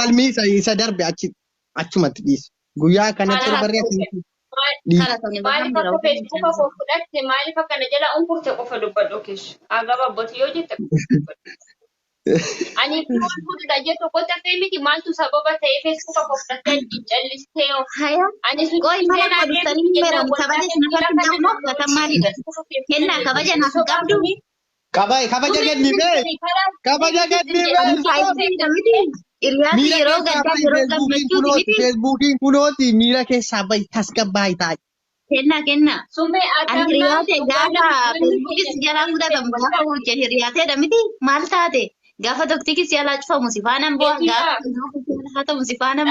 falmii isa darbe achumatti dhiisu. Guyyaa kanatti barreeffame. Maaliif akka Facebook koo fudhatte maaliif akkana jala unkurte qofa dubbadhu keessa. Agaba abbootii yoo jette. Ani kun fudhata jettu qotta feemiti maaltu sababa ta'e Facebook koo fudhatte callistee yoo. Ani sun Koi mana produsani meron kabaja sinafati dawo kata mari da. Kenna kabaja nasu kabdu. Kabaja ganni be. Kabaja ganni be. Iriyati yero gadda yero gammachu dibiti. Facebookin kunoti mira keessa bay tasgabbaay ta'a. Kenna. summe Ani iriyate gafa Facebookis jala muda gamu gafa wuce iriyate da miti mal taate. Gafa doktikis jala cufa musifanan bo gafa hata musifanan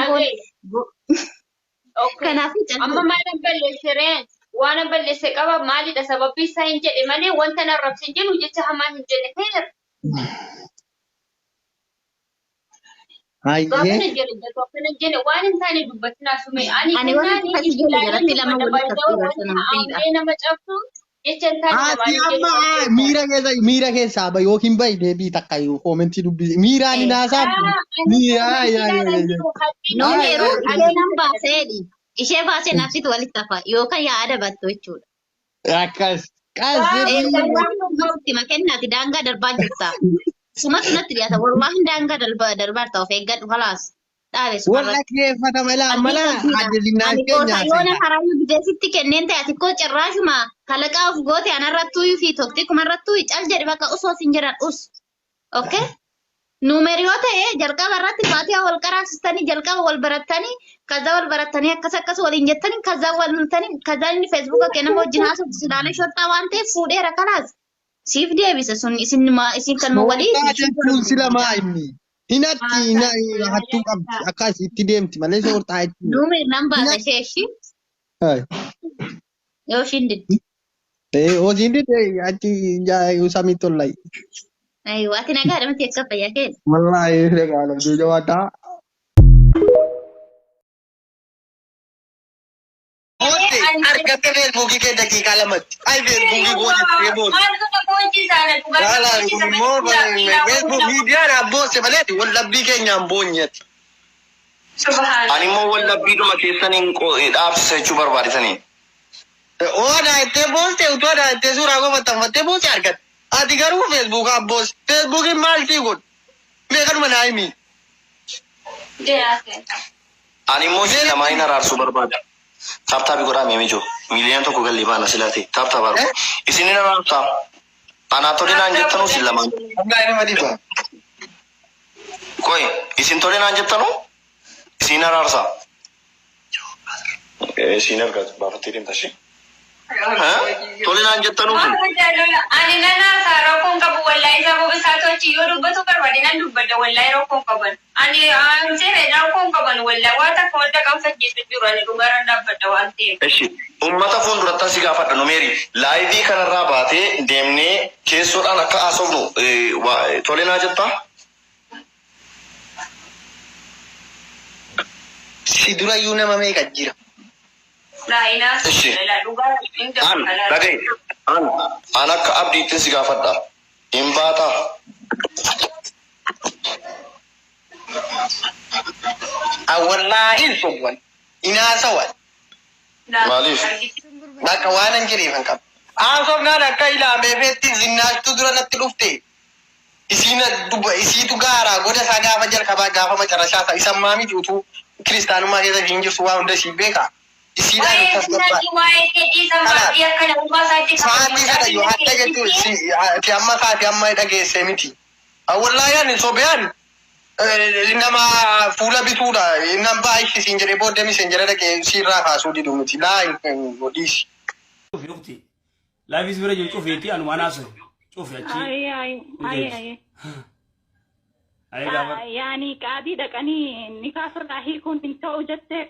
bo. Kanaaf amma maal balleessireen waan balleesse qaba maalidha sababbi isaa hin jedhe malee wanta narrabsin jedhu jecha hamaa hin jenne ta'eera. Gaafa jenne waan hin taane dubbatinaa sume ani waan akkasii jenne jalatti lama walitti nama cabsu jecha hin taane miira keessaa ba yookiin bayi deebii takka koomentii dubbisi miiraan naasaa Numeru ishee nan baaseedhi. Ishee baasee nafsitu walitti hafa yookaan yaada battu jechuudha. akkas Masti makennaati daangaa darbaa jirta. Sumatu natti dhiyaata wallahi daangaa darbaa ta'uuf eeggadhu khalaas. Dhaabe wala keeffata mala addilinaa keenya yoona haraayyu bideesitti kenneen ta'e ati koo cirraashuma kalaqaa of goote anarrattuu fi tokki kumarrattuu cal jedhe bakka osoo sin jiran us. Okay? Numeriyo ta'e jalqaba irratti faatihaa wal qaraasistanii jalqaba wal barattanii kaza wal barattanii akkas waliin jettanii kaza wal lultanii kaza inni Facebook kenna wajjin haasoftu silaalee shottaa waan ta'eef fuudheera kalaas. Siif deebisa sun isin kan walii. Kun sila maa'imni. Hinatti hattuu qabdi akkas itti deemti malee soortaa jechuudha. Numeri nambaa isheeshi. Yoo shindiddi. Hojiin dide achi samii tollai. Ayo, ati nagaadha miti akka fayyaa kee. Wallahi nagaadha duuja waataa. Argatte Facebook kee daqiiqaa lamatti. Ay Facebook boojjatee boojjate. Facebook miidiyaan abboose malee wallabbii keenyaan boonyati. Ani immoo wallabbiidhuma keessaniin dhaabsisa jechuu barbaadisanii. Odaa ittee booste utuudha ittee suuraa gofatammattee booste argatte. Ati garuu Facebook abboose. Facebookin maal sii godhu? Meeqanuma naa himi? Ani immoo isin lamaa hin araarsuu barbaada. Taaptaabii godhaa meemijoo. Miiliyoona tokko galii baana silaate. Taaptaa barba. Isin hin araarsaa. Anaa tole naan jettanuu isin lamaan. Ammaa inni madiiba. Koi isin tole naan jettanuu? Isin araarsaa. Isin argatu baafattee deemta ishee. Tole naan jettanuu sun. Ani nana saaroo kun qabu wallahi sababa isaa tochi yoo dubbatu barbaade nan dubbadda wallahi rakkoon qaban. Ani seera rakkoon qaban wallahi waan takka wanta kan fakkeessu jiru ani dhugaaraan dhaabbadda waan ta'eef. Eshi ummata fuulduratti asii gaafadha numeeri. Laayivii kanarraa baatee deemnee keessoodhaan akka haasofnu tole naa jettaa? Si durayyuu nama meeqa jira? An akka abdiittiin si gaafadha. Hin baataa. Wallaahi sobwan. Inaasawan. Maaliif? Bakka waan hin jireefan qaba. Haasofnaan akka ilaamee feetti zinnaashtuu dura natti dhufte. Isiitu gaaraa goda isaa gaafa jalqabaa gaafa macarashaa isa maamiti utuu kiristaanummaa keessa hin jirtu waa hunda isii beekaa. Isiidhaan tasgabbaa. Sa'aatii sana yoo hadda jechuun ati amma kaati amma dhageesse miti. Wallaahi ani sobeyaan nama fuula bituudha. Nama baay'ee isiin jedhee booddee miseen jedhee dhaqee siirraa kaasuu didu miti. Laa hin godhiisi. Laafis bira jiru cufeetti anumaan haasa'e. Cufe achi. Yani qaadii dhaqanii ni kaasirraa hiikuun hin ta'u jettee.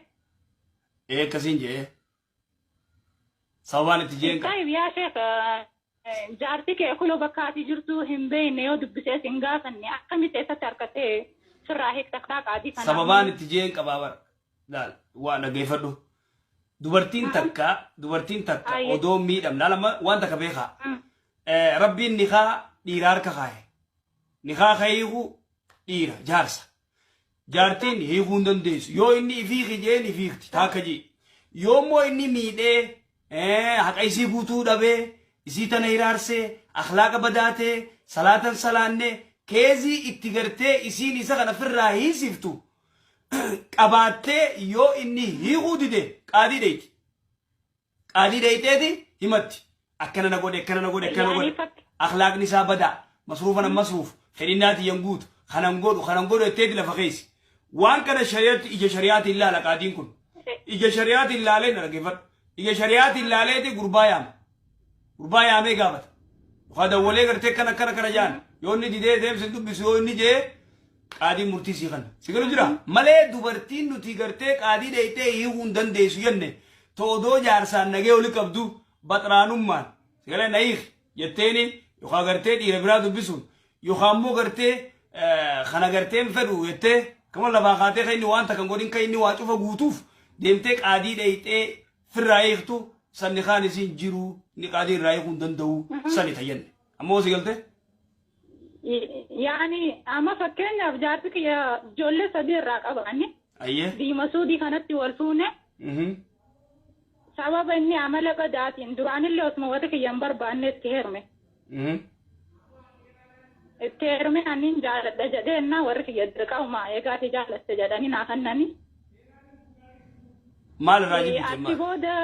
Akkasiin jee. Sababaan itti jeen qaba. Yaa sheek jaartii kee kunoo bakka ati jirtu hin beekne yoo dubbisee sin gaafanne akkamitti eessatti harkattee sirraa hiiktaa qaadii kana. Sababaan itti jeen qabaa bara. Laal waan dhaggeeffadhu. Dubartiin takka odoo miidhamna lama waan takka beekaa. Rabbiin nikaa dhiiraa harka kaaye. Nikaa kaayuu dhiira jaarsa. jaartiin hiikuu hin dandeessu yoo inni ifiiki jeen ifiikti taakka jee yoommoo inni miidhee haqa isii guutuu dhabee isii tana hiraarsee akhlaaqa badaatee salaatan salaannee keezii itti gartee isiin isa kana firraa hiisiftu qabaattee yoo inni hiikuu dide qaadii dheeti qaadii dheeteeti himatti akkana na godhe akkana na godhe akkana na godhe akhlaaqni isaa badaa masruufan masruuf fedhinnaati yanguutu kanan godhu etteeti lafa keesi waan kana shari'aatti ija shari'aatti ilaala qaadiin kun ija shari'aatti ilaalee na dhaggeeffadhu ija shari'aatti ilaaleeti gurbaa yaamee gaafata uffata walee gartee kana jaan yoo inni didee deemsin dubbisu yoo inni jee qaadiin murtii sii kana si galu jira malee dubartiin nuti gartee qaadii dheeytee hiikuu hin dandeessu jenne toodoo jaarsaan nagee oli qabdu baxraanummaan si galee na hiiki jetteeni yookaan gartee dhiira biraa dubbisuun yookaan immoo gartee kana gartee hin fedhu jettee kama lafaa kaatee kan inni waan takkan godhin kan inni waa cufa guutuuf deemtee qaadii dheeytee firraa hiiktu sanni kaan isiin jiru inni qaadii irraa hiikuu hin danda'u sani tayyanne ammoo si galte. Yaani amma fakkeenyaaf jaarsi kiyya ijoollee sadii irraa qabaanne diima suudii kanatti wal fuune sababa inni amala badaatiin duraanillee osuma wata kiyya hin barbaanne itti heerume. Itti heerume aniin jaaladha jedheenna warri kiyya dirqama eegaati jaalatte jedhanii naa kennani. Maal irraa jibbite Ati booda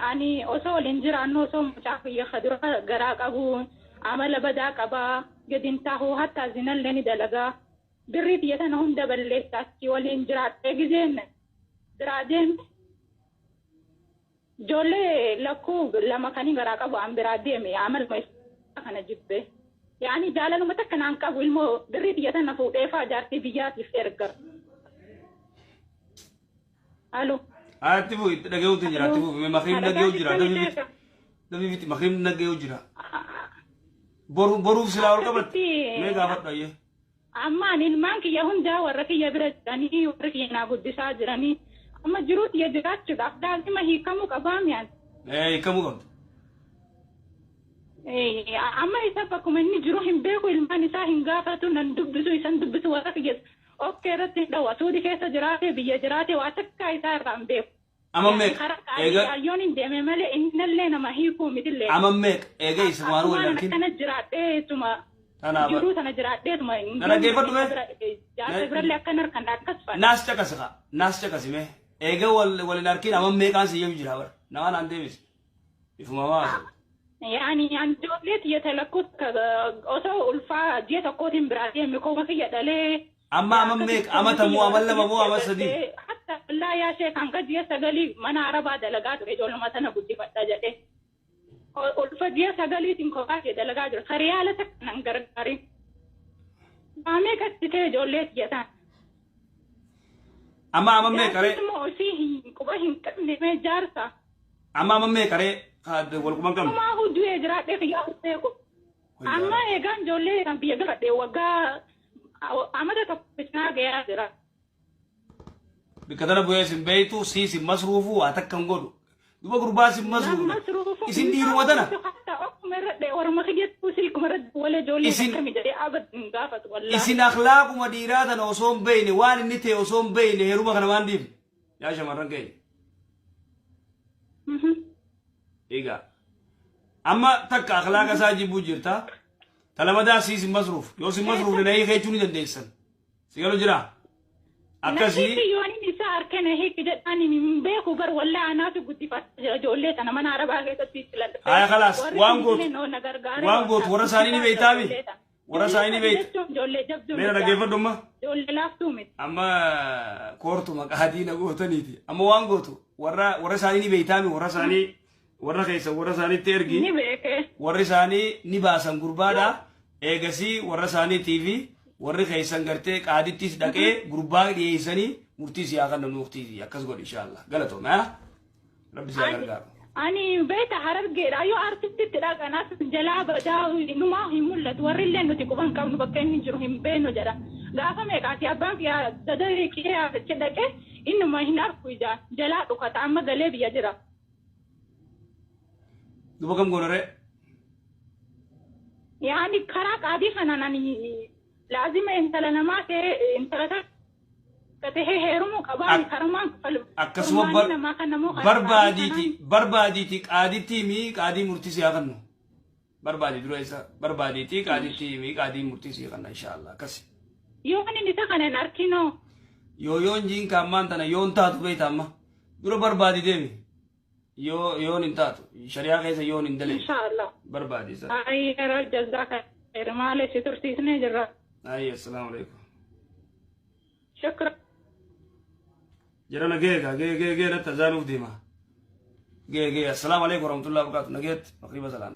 ani osoo waliin jiraannu osoo mucaa kiyya kadura garaa qabu amala badaa qabaa gadin tahu hatta zinallee ni dalagaa birrii biyya tana hunda balleessaatti waliin jiraadhee gizeen biraa deeme ijoollee lakkuu lama kanii garaa qabu an biraa deeme amaluma kana jibbe yaani jaalaluma takka naan qabu ilmoo birrii biyya tana fuudheefaa jaartii biyyaatiif erga. Alo. Ati bu dhaga'uutu jira ati bu makriim dhaga'uu jira dabiibiti makriim dhaga'uu jira. Boruuf silaa ol qabatti mee gaafadhu ayyee. Ammaan ilmaan kiyya hundaa warra kiyya bira jiranii warra kiyya naa guddisaa jiranii amma jiruuti ya jiraachuudhaaf daa'ima hiikamuu qabaa miyaan. Hiikamuu qabdu. Amma isa bakkuma inni jiru hin beeku ilmaan isaa hin gaafatu nan dubbisu isan dubbisu warra kiyya okkee irratti hin dhawu suudi keessa jiraate biyya jiraate waa takkaa isaa irraa hin beeku. Amammeek eega ayyoon hin deeme malee innallee nama hiikuu mitillee. Amammeek eega ismaaruu walaalkin. Kana jiraadheetuma. Jiruu sana jiraadheetuma. Kana geeffadhu mee. Jaarsa birallee akka narkan akkas fa'a. Naas caqasika naas caqasime eega walin arkin amammeeqaan siyyuu jira bara nama naan deebise ifuma maa. Yaani ijoollee xiyya talakkuu osoo ulfaa ji'a tokkootiin biraa deeme kooma kiyya dhalee. Amma amammeek amata moo amal lama moo amal sadii. Allaa yaashee kan ji'a sagalii mana arabaa dalagaa ture ijoolluma sana guddifadha jedhee. Ulfa ji'a sagaliitiin kophaa kee dalagaa jira. Kariyaala takka nan gargaarin. Maamee katti ta'e ijoollee xiyyataan. Amma amammee qaree. Immoo osii quba hin qabne mee jaarsa. Amma amammee qaree wal quban qabne. Ammaa hudduu jiraadhee kiyyaa beeku. Amma eegaan ijoollee kan biyya galadhee waggaa amata tokko bicinaa gayaa jira. Bikatana bu'ee sin beeytu siis hin masruufu waa takka hin godhu. Duba gurbaa sin masruufu. Isin dhiiruma tana. Isin akhlaaquma dhiiraa tana osoo hin beeyne waan inni ta'e osoo hin beeyne heeruma kana waan dhiifne. Yaa shamarran keenya. Egaa. Amma takka akhlaaqa isaa jibbuu jirta. Talamadaa siis hin masruuf. Yoo sin masruufne na hiikee jechuu ni dandeessan. Si galu jiraa? Akkasii. Yooniin isaa harkana hiiki jedhanii hin beeku gar wallaa anaatu guddifata ijoollee sana mana arabaa keessatti itti lalleeffate. Haa khalaas waan gootu warra isaanii ni beeytaami. Warra isaanii ni beeyta. Meera dhaggeeffadhu amma. Ijoollee laaftuu miti. Amma koortu maqaa diina gootaniiti. Amma waan gootu warra isaanii ni beeytaami warra isaanii warra keessa warra isaaniitti ergi. Ni beeke. Warri isaanii ni baasan gurbaadha. Eegasii warra isaaniitiifi warri keessan gartee qaadittis dhaqee gurbaa dhiyeessanii murtii siyaa kan namni murtii akkas godhe inshallah galatoome rabbi siyaa gargaaru. Ani beeta harargeedha yoo artistitti dhaqanaas jalaa badaa numaa hin mul'atu warri illee nuti quban qabnu bakka inni jiru hin beeknu jedha. Gaafa meeqaati abbaan kiyyaa dadarii qiyyaa achi dhaqee innuma hin argu ijaan jalaa dhukata amma galee biyya jira. Duba kam goonaree? Yaani karaa qaadii kanaan ani laazima intala namaa ta'e intala katee heerumuu qabaa karamaan qalu. akkasuma barbaadiiti qaaditti mi qaadii murtii siyaa kannu barbaadi dura isa barbaadiiti qaaditti mi qaadii murtii siyaa kanna inshallah akkasi. Yoo ani nisa kanan arkinoo. Yoon jiin kaammaan tana yoon taatu beeyta amma dura barbaadi deemi yoon hin taatu shari'aa keessa yoon hin dalee. Inshallah. Barbaadi isa. Ayi yeroo jazaaka malee si tursiisnee jirra. Ayi assalaamu alaikum. Shukran. Jara nagee natti azaanuuf deema. Gee assalaamu alaikum warahmatullahi wabarakatuh nageet maqriba salaan.